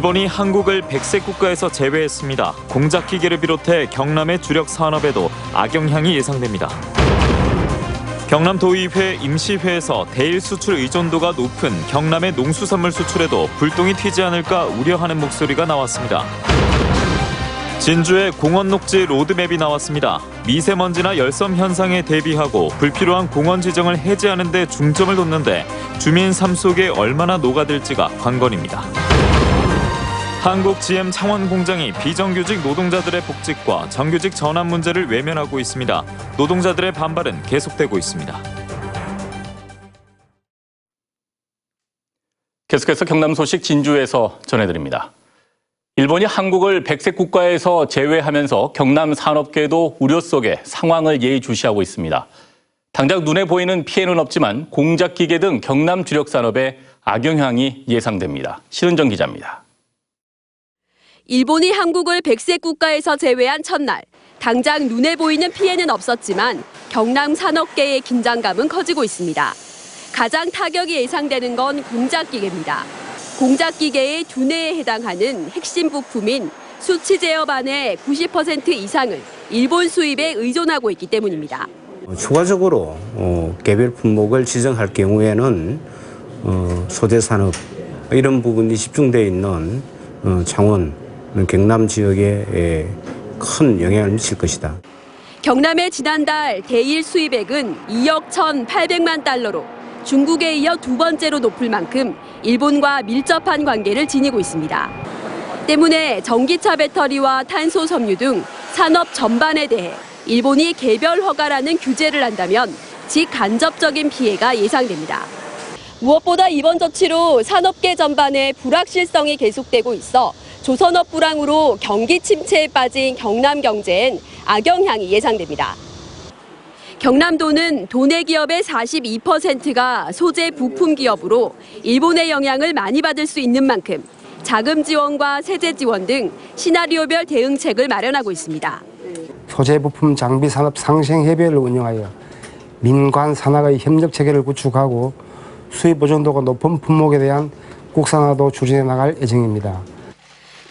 일본이 한국을 백색 국가에서 제외했습니다. 공작기계를 비롯해 경남의 주력 산업에도 악영향이 예상됩니다. 경남도의회 임시회에서 대일 수출 의존도가 높은 경남의 농수산물 수출에도 불똥이 튀지 않을까 우려하는 목소리가 나왔습니다. 진주의 공원 녹지 로드맵이 나왔습니다. 미세먼지나 열섬 현상에 대비하고 불필요한 공원 지정을 해제하는 데 중점을 뒀는데 주민 삶 속에 얼마나 녹아들지가 관건입니다. 한국 GM 창원 공장이 비정규직 노동자들의 복직과 정규직 전환 문제를 외면하고 있습니다. 노동자들의 반발은 계속되고 있습니다. 계속해서 경남 소식 진주에서 전해드립니다. 일본이 한국을 백색 국가에서 제외하면서 경남 산업계도 우려 속에 상황을 예의주시하고 있습니다. 당장 눈에 보이는 피해는 없지만 공작기계 등 경남 주력 산업에 악영향이 예상됩니다. 신은정 기자입니다. 일본이 한국을 백색 국가에서 제외한 첫날, 당장 눈에 보이는 피해는 없었지만 경남 산업계의 긴장감은 커지고 있습니다. 가장 타격이 예상되는 건 공작기계입니다. 공작기계의 두뇌에 해당하는 핵심 부품인 수치 제어반의 90% 이상을 일본 수입에 의존하고 있기 때문입니다. 추가적으로 개별 품목을 지정할 경우에는 소재 산업 이런 부분이 집중되어 있는 창원, 경남 지역에 큰 영향을 미칠 것이다. 경남의 지난달 대일 수입액은 2억 1,800만 달러로 중국에 이어 두 번째로 높을 만큼 일본과 밀접한 관계를 지니고 있습니다. 때문에 전기차 배터리와 탄소 섬유 등 산업 전반에 대해 일본이 개별 허가라는 규제를 한다면 직간접적인 피해가 예상됩니다. 무엇보다 이번 조치로 산업계 전반의 불확실성이 계속되고 있어 조선업 불황으로 경기 침체에 빠진 경남 경제엔 악영향이 예상됩니다. 경남도는 도내 기업의 42%가 소재 부품 기업으로 일본의 영향을 많이 받을 수 있는 만큼 자금 지원과 세제 지원 등 시나리오별 대응책을 마련하고 있습니다. 소재 부품 장비 산업 상생 협의회를 운영하여 민관 산학의 협력 체계를 구축하고 수입 보존도가 높은 품목에 대한 국산화도 추진해 나갈 예정입니다.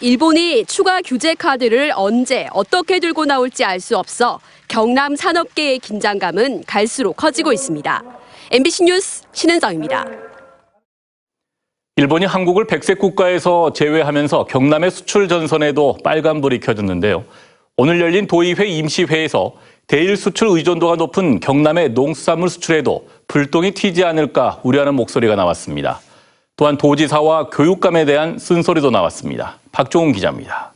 일본이 추가 규제 카드를 언제 어떻게 들고 나올지 알 수 없어 경남 산업계의 긴장감은 갈수록 커지고 있습니다. MBC 뉴스 신은정입니다. 일본이 한국을 백색 국가에서 제외하면서 경남의 수출 전선에도 빨간불이 켜졌는데요. 오늘 열린 도의회 임시회에서 대일 수출 의존도가 높은 경남의 농수산물 수출에도 불똥이 튀지 않을까 우려하는 목소리가 나왔습니다. 또한 도지사와 교육감에 대한 쓴소리도 나왔습니다. 박종훈 기자입니다.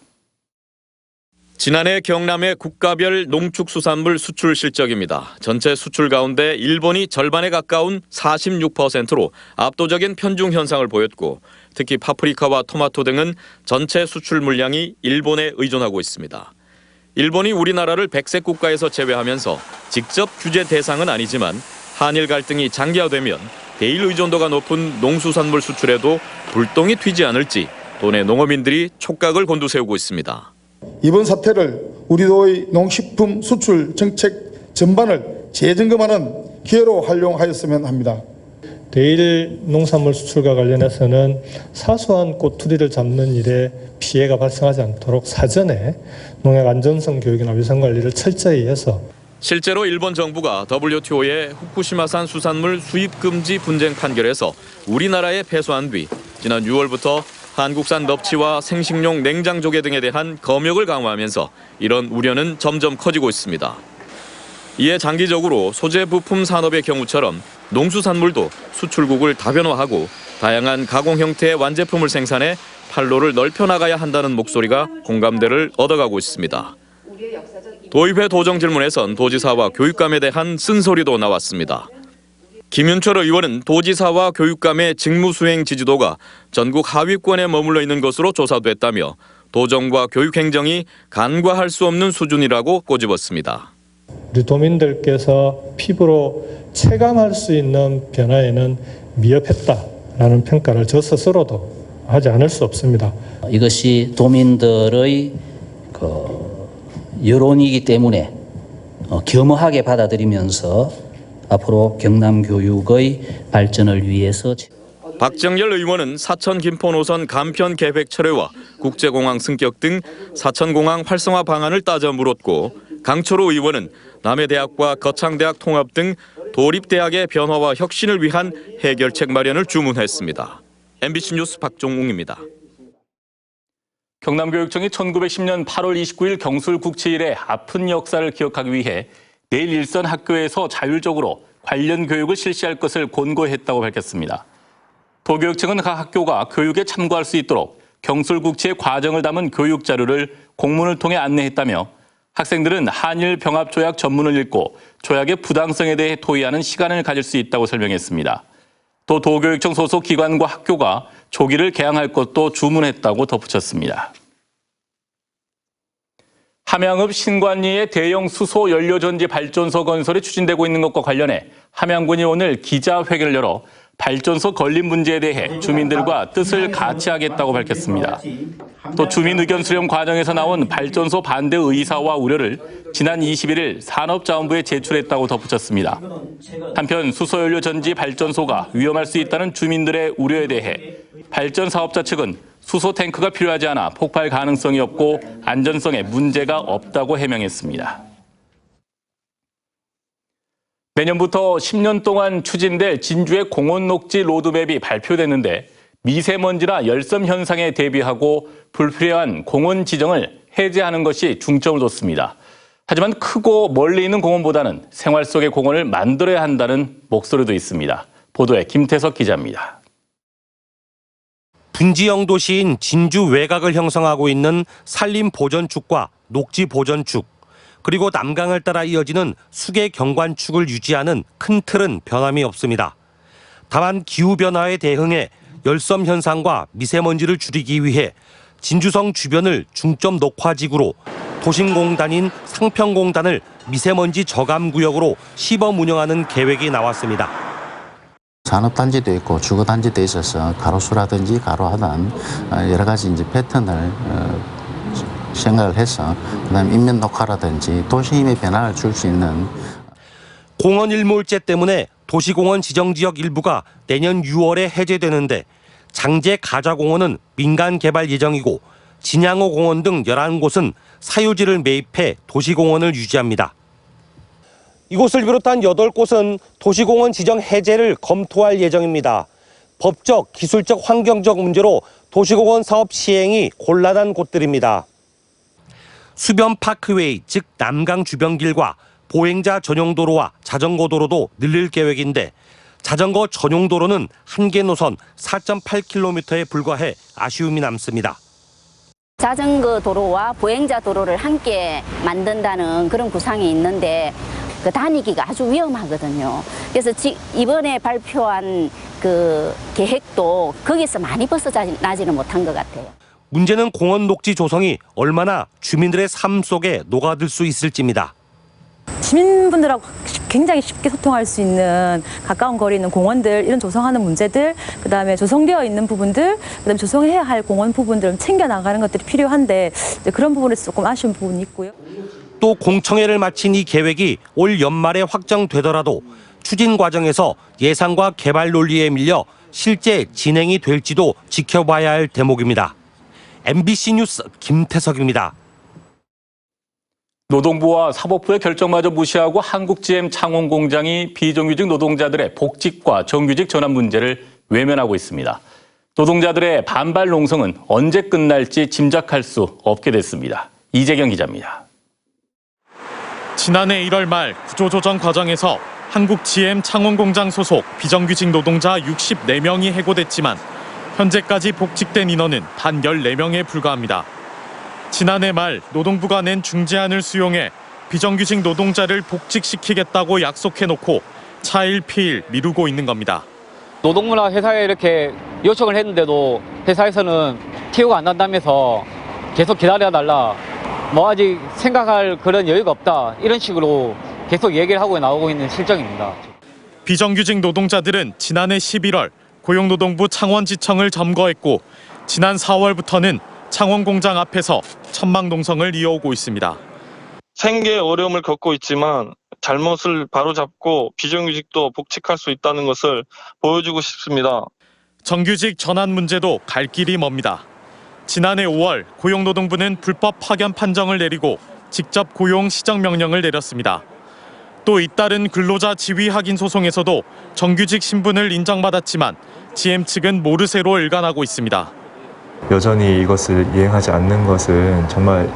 지난해 경남의 국가별 농축수산물 수출 실적입니다. 전체 수출 가운데 일본이 절반에 가까운 46%로 압도적인 편중 현상을 보였고 특히 파프리카와 토마토 등은 전체 수출 물량이 일본에 의존하고 있습니다. 일본이 우리나라를 백색 국가에서 제외하면서 직접 규제 대상은 아니지만 한일 갈등이 장기화되면 대일 의존도가 높은 농수산물 수출에도 불똥이 튀지 않을지 도내 농어민들이 촉각을 곤두세우고 있습니다. 이번 사태를 우리도의 농식품 수출 정책 전반을 재점검하는 기회로 활용하였으면 합니다. 대일 농산물 수출과 관련해서는 사소한 꼬투리를 잡는 일에 피해가 발생하지 않도록 사전에 농약 안전성 교육이나 위생 관리를 철저히 해서 실제로 일본 정부가 WTO의 후쿠시마산 수산물 수입 금지 분쟁 판결에서 우리나라에 패소한 뒤 지난 6월부터 한국산 넙치와 생식용 냉장 조개 등에 대한 검역을 강화하면서 이런 우려는 점점 커지고 있습니다. 이에 장기적으로 소재 부품 산업의 경우처럼 농수산물도 수출국을 다변화하고 다양한 가공 형태의 완제품을 생산해 판로를 넓혀 나가야 한다는 목소리가 공감대를 얻어가고 있습니다. 도의회 도정 질문에선 도지사와 교육감에 대한 쓴소리도 나왔습니다. 김윤철 의원은 도지사와 교육감의 직무 수행 지지도가 전국 하위권에 머물러 있는 것으로 조사됐다며 도정과 교육행정이 간과할 수 없는 수준이라고 꼬집었습니다. 우리 도민들께서 피부로 체감할 수 있는 변화에는 미흡했다라는 평가를 저 스스로도 하지 않을 수 없습니다. 이것이 도민들의 여론이기 때문에 겸허하게 받아들이면서 앞으로 경남 교육의 발전을 위해서 박정열 의원은 사천 김포 노선 간편 계획 철회와 국제공항 승격 등 사천공항 활성화 방안을 따져 물었고, 강철호 의원은 남해대학과 거창대학 통합 등 도립대학의 변화와 혁신을 위한 해결책 마련을 주문했습니다. MBC 뉴스 박종웅입니다. 경남교육청이 1910년 8월 29일 경술국치일의 아픈 역사를 기억하기 위해 내일 일선 학교에서 자율적으로 관련 교육을 실시할 것을 권고했다고 밝혔습니다. 도교육청은 각 학교가 교육에 참고할 수 있도록 경술국치의 과정을 담은 교육 자료를 공문을 통해 안내했다며, 학생들은 한일 병합 조약 전문을 읽고 조약의 부당성에 대해 토의하는 시간을 가질 수 있다고 설명했습니다. 또 도교육청 소속 기관과 학교가 조기를 개항할 것도 주문했다고 덧붙였습니다. 함양읍 신관리의 대형 수소 연료전지 발전소 건설이 추진되고 있는 것과 관련해 함양군이 오늘 기자회견을 열어 발전소 건립 문제에 대해 주민들과 뜻을 같이 하겠다고 밝혔습니다. 또 주민 의견 수렴 과정에서 나온 발전소 반대 의사와 우려를 지난 21일 산업자원부에 제출했다고 덧붙였습니다. 한편 수소연료 전지 발전소가 위험할 수 있다는 주민들의 우려에 대해 발전 사업자 측은 수소 탱크가 필요하지 않아 폭발 가능성이 없고 안전성에 문제가 없다고 해명했습니다. 내년부터 10년 동안 추진될 진주의 공원 녹지 로드맵이 발표됐는데, 미세먼지나 열섬 현상에 대비하고 불필요한 공원 지정을 해제하는 것이 중점을 뒀습니다. 하지만 크고 멀리 있는 공원보다는 생활 속의 공원을 만들어야 한다는 목소리도 있습니다. 보도에 김태석 기자입니다. 분지형 도시인 진주 외곽을 형성하고 있는 산림보전축과 녹지보전축, 그리고 남강을 따라 이어지는 수계 경관축을 유지하는 큰 틀은 변함이 없습니다. 다만 기후변화에 대응해 열섬 현상과 미세먼지를 줄이기 위해 진주성 주변을 중점 녹화지구로 도심공단인 상평공단을 미세먼지 저감구역으로 시범 운영하는 계획이 나왔습니다. 산업단지도 있고 주거단지도 있어서 가로수라든지 가로하단 여러 가지 이제 패턴을 생각을 해서, 그다음에 인면 녹화라든지 도심의 변화를 줄 수 있는. 공원 일몰제 때문에 도시공원 지정지역 일부가 내년 6월에 해제되는데, 장제 가좌공원은 민간 개발 예정이고 진양호 공원 등 11곳은 사유지를 매입해 도시공원을 유지합니다. 이곳을 비롯한 8곳은 도시공원 지정 해제를 검토할 예정입니다. 법적, 기술적, 환경적 문제로 도시공원 사업 시행이 곤란한 곳들입니다. 수변 파크웨이, 즉 남강 주변길과 보행자 전용 도로와 자전거 도로도 늘릴 계획인데, 자전거 전용 도로는 한 개 노선 4.8km에 불과해 아쉬움이 남습니다. 자전거 도로와 보행자 도로를 함께 만든다는 그런 구상이 있는데, 그 다니기가 아주 위험하거든요. 그래서 이번에 발표한 그 계획도 거기서 많이 벗어나지는 못한 것 같아요. 문제는 공원 녹지 조성이 얼마나 주민들의 삶 속에 녹아들 수 있을지입니다. 시민분들하고 굉장히 쉽게 소통할 수 있는 가까운 거리에 있는 공원들, 이런 조성하는 문제들, 그다음에 조성되어 있는 부분들, 그다음에 조성해야 할 공원 부분들을 챙겨나가는 것들이 필요한데, 그런 부분에서 조금 아쉬운 부분이 있고요. 또 공청회를 마친 이 계획이 올 연말에 확정되더라도 추진 과정에서 예산과 개발 논리에 밀려 실제 진행이 될지도 지켜봐야 할 대목입니다. MBC 뉴스 김태석입니다. 노동부와 사법부의 결정마저 무시하고 한국GM 창원공장이 비정규직 노동자들의 복직과 정규직 전환 문제를 외면하고 있습니다. 노동자들의 반발 농성은 언제 끝날지 짐작할 수 없게 됐습니다. 이재경 기자입니다. 지난해 1월 말 구조조정 과정에서 한국GM 창원공장 소속 비정규직 노동자 64명이 해고됐지만 현재까지 복직된 인원은 단 14명에 불과합니다. 지난해 말 노동부가 낸 중재안을 수용해 비정규직 노동자를 복직시키겠다고 약속해놓고 차일피일 미루고 있는 겁니다. 노동부나 회사에 이렇게 요청을 했는데도 회사에서는 티오가 안 난다면서 계속 기다려달라, 뭐 아직 생각할 그런 여유가 없다, 이런 식으로 계속 얘기를 하고 나오고 있는 실정입니다. 비정규직 노동자들은 지난해 11월 고용노동부 창원지청을 점거했고, 지난 4월부터는 창원공장 앞에서 천막 농성을 이어오고 있습니다. 생계에 어려움을 겪고 있지만 잘못을 바로잡고 비정규직도 복직할 수 있다는 것을 보여주고 싶습니다. 정규직 전환 문제도 갈 길이 멉니다. 지난해 5월 고용노동부는 불법 파견 판정을 내리고 직접 고용 시정 명령을 내렸습니다. 또 잇따른 근로자 지위 확인 소송에서도 정규직 신분을 인정받았지만 GM 측은 모르쇠로 일관하고 있습니다. 여전히 이것을 이행하지 않는 것은 정말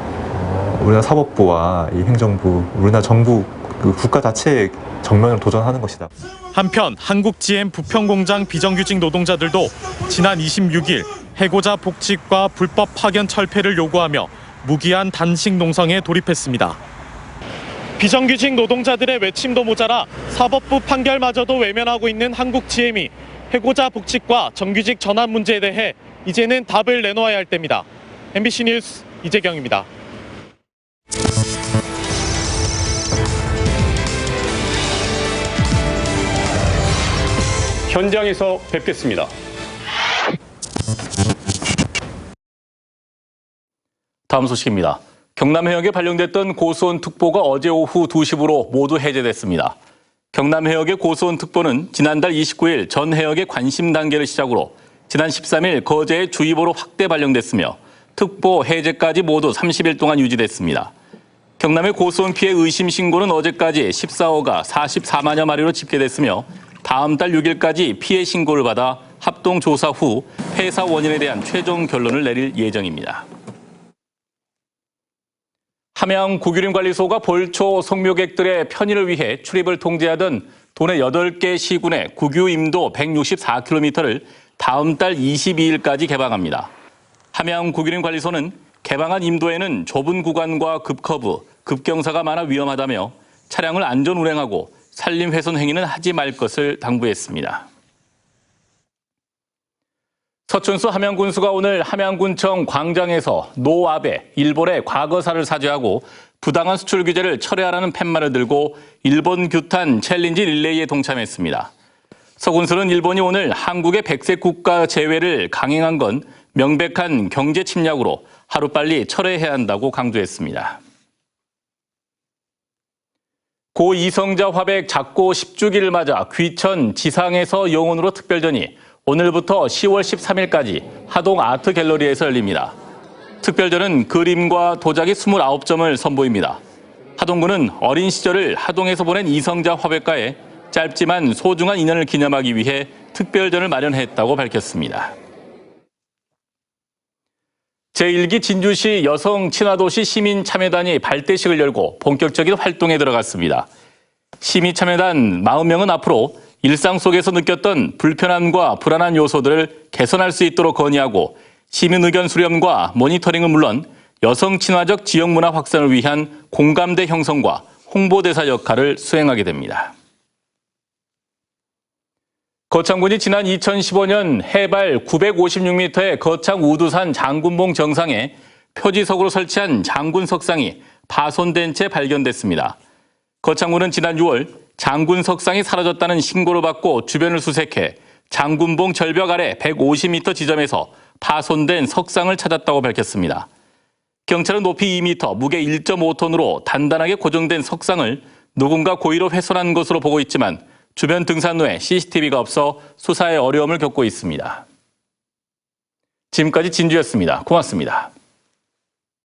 우리나라 사법부와 이 행정부, 우리나라 정부, 그 국가 자체의 정면으로 도전하는 것이다. 한편 한국 GM 부평공장 비정규직 노동자들도 지난 26일 해고자 복직과 불법 파견 철폐를 요구하며 무기한 단식 농성에 돌입했습니다. 비정규직 노동자들의 외침도 모자라 사법부 판결마저도 외면하고 있는 한국 GM이 해고자 복직과 정규직 전환 문제에 대해 이제는 답을 내놓아야 할 때입니다. MBC 뉴스 이재경입니다. 현장에서 뵙겠습니다. 다음 소식입니다. 경남 해역에 발령됐던 고수온 특보가 어제 오후 2시부로 모두 해제됐습니다. 경남 해역의 고수온 특보는 지난달 29일 전 해역의 관심 단계를 시작으로 지난 13일 거제에 주의보로 확대 발령됐으며 특보 해제까지 모두 30일 동안 유지됐습니다. 경남의 고수온 피해 의심 신고는 어제까지 14호가 44만여 마리로 집계됐으며 다음 달 6일까지 피해 신고를 받아 합동 조사 후 폐사 원인에 대한 최종 결론을 내릴 예정입니다. 함양 국유림관리소가 벌초 성묘객들의 편의를 위해 출입을 통제하던 도내 8개 시군의 국유 임도 164km를 다음 달 22일까지 개방합니다. 함양 국유림관리소는 개방한 임도에는 좁은 구간과 급커브, 급경사가 많아 위험하다며 차량을 안전 운행하고 산림 훼손 행위는 하지 말 것을 당부했습니다. 서춘수 함양군수가 오늘 함양군청 광장에서 노 아베 일본의 과거사를 사죄하고 부당한 수출 규제를 철회하라는 팻말을 들고 일본 규탄 챌린지 릴레이에 동참했습니다. 서 군수는 일본이 오늘 한국의 백색 국가 제외를 강행한 건 명백한 경제 침략으로 하루빨리 철회해야 한다고 강조했습니다. 고 이성자 화백 작고 10주기를 맞아 귀천 지상에서 영혼으로 특별전이 오늘부터 10월 13일까지 하동 아트 갤러리에서 열립니다. 특별전은 그림과 도자기 29점을 선보입니다. 하동군은 어린 시절을 하동에서 보낸 이성자 화백과의 짧지만 소중한 인연을 기념하기 위해 특별전을 마련했다고 밝혔습니다. 제1기 진주시 여성 친화도시 시민참여단이 발대식을 열고 본격적인 활동에 들어갔습니다. 시민참여단 40명은 앞으로 일상 속에서 느꼈던 불편함과 불안한 요소들을 개선할 수 있도록 건의하고 시민 의견 수렴과 모니터링은 물론 여성 친화적 지역 문화 확산을 위한 공감대 형성과 홍보대사 역할을 수행하게 됩니다. 거창군이 지난 2015년 해발 956m의 거창 우두산 장군봉 정상에 표지석으로 설치한 장군 석상이 파손된 채 발견됐습니다. 거창군은 지난 6월 장군 석상이 사라졌다는 신고를 받고 주변을 수색해 장군봉 절벽 아래 150m 지점에서 파손된 석상을 찾았다고 밝혔습니다. 경찰은 높이 2m, 무게 1.5톤으로 단단하게 고정된 석상을 누군가 고의로 훼손한 것으로 보고 있지만 주변 등산로에 CCTV가 없어 수사에 어려움을 겪고 있습니다. 지금까지 진주였습니다. 고맙습니다.